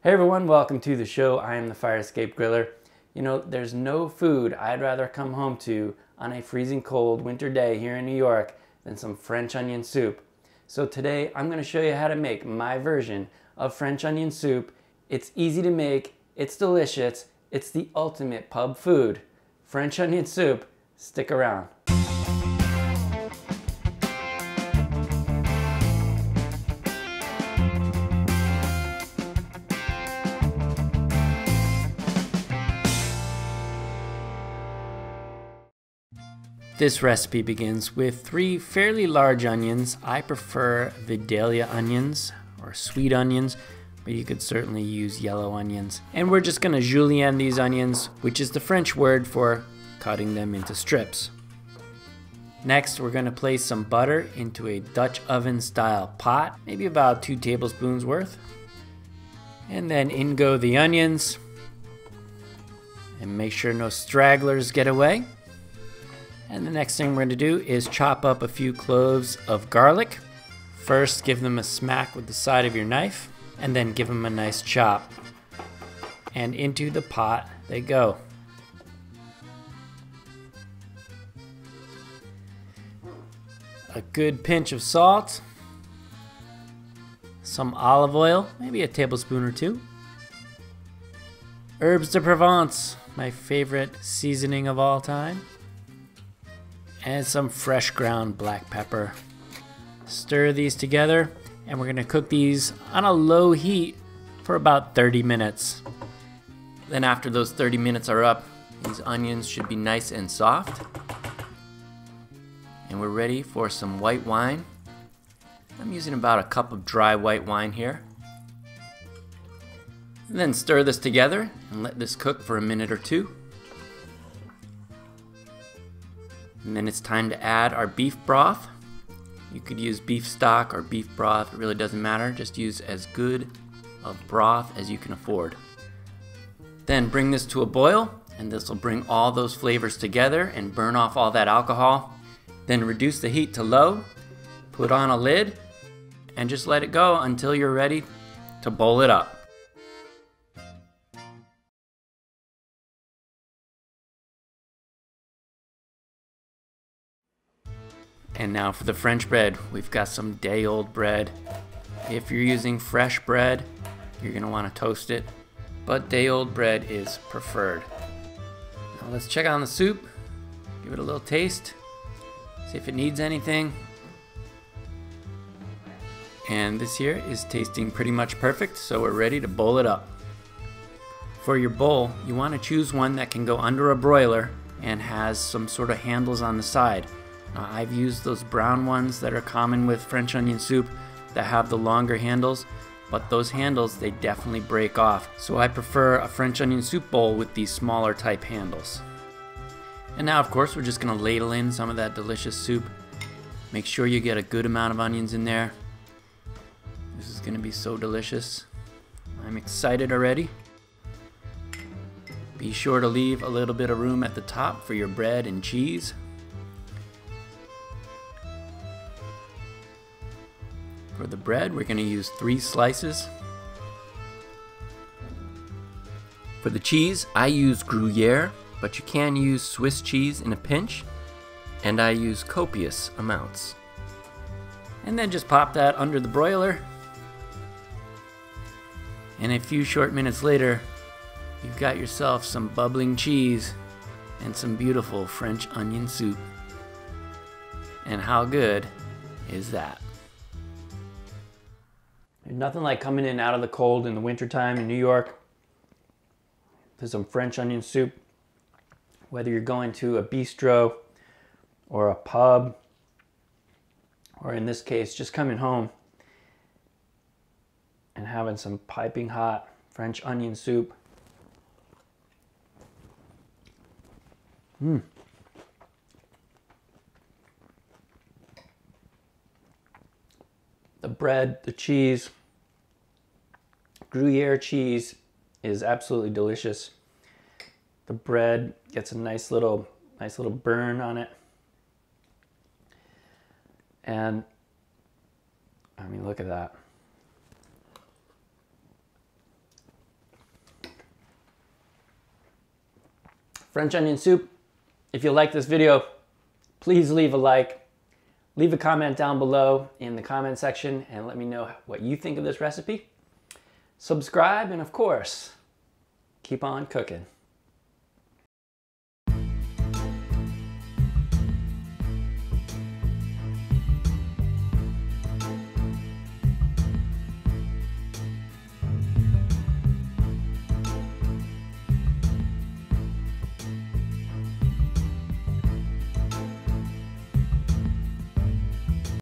Hey everyone, welcome to the show. I am the Fire Escape Griller. You know, there's no food I'd rather come home to on a freezing cold winter day here in New York than some French onion soup. So today I'm going to show you how to make my version of French onion soup. It's easy to make, it's delicious, it's the ultimate pub food. French onion soup, stick around. This recipe begins with 3 fairly large onions. I prefer Vidalia onions or sweet onions, but you could certainly use yellow onions. And we're just gonna julienne these onions, which is the French word for cutting them into strips. Next, we're gonna place some butter into a Dutch oven style pot, maybe about 2 tablespoons worth. And then in go the onions. And make sure no stragglers get away. And the next thing we're going to do is chop up a few cloves of garlic. First, give them a smack with the side of your knife, and then give them a nice chop. And into the pot they go. A good pinch of salt, some olive oil, maybe a tablespoon or 2. Herbs de Provence, my favorite seasoning of all time. And some fresh ground black pepper. Stir these together, and we're gonna cook these on a low heat for about 30 minutes. Then after those 30 minutes are up, these onions should be nice and soft. And we're ready for some white wine. I'm using about a cup of dry white wine here. And then stir this together and let this cook for a minute or 2. And then it's time to add our beef broth. You could use beef stock or beef broth, it really doesn't matter. Just use as good of broth as you can afford. Then bring this to a boil, and this will bring all those flavors together and burn off all that alcohol. Then reduce the heat to low, put on a lid, and just let it go until you're ready to bowl it up. And now for the French bread, we've got some day-old bread. If you're using fresh bread, you're gonna wanna toast it, but day-old bread is preferred. Now let's check on the soup, give it a little taste, see if it needs anything. And this here is tasting pretty much perfect, so we're ready to bowl it up. For your bowl, you wanna choose one that can go under a broiler and has some sort of handles on the side. I've used those brown ones that are common with French onion soup that have the longer handles, but those handles, they definitely break off. So I prefer a French onion soup bowl with these smaller type handles. And now of course we're just gonna ladle in some of that delicious soup. Make sure you get a good amount of onions in there. This is gonna be so delicious. I'm excited already. Be sure to leave a little bit of room at the top for your bread and cheese. For the bread, we're going to use 3 slices. For the cheese, I use Gruyère, but you can use Swiss cheese in a pinch, and I use copious amounts. And then just pop that under the broiler, and a few short minutes later, you've got yourself some bubbling cheese and some beautiful French onion soup. And how good is that? There's nothing like coming in out of the cold in the wintertime in New York to some French onion soup. Whether you're going to a bistro or a pub, or in this case, just coming home and having some piping hot French onion soup. The bread, the cheese, Gruyère cheese is absolutely delicious. The bread gets a nice little burn on it. And I mean, look at that. French onion soup. If you like this video, please leave a like. Leave a comment down below in the comment section and let me know what you think of this recipe. Subscribe and of course, keep on cooking.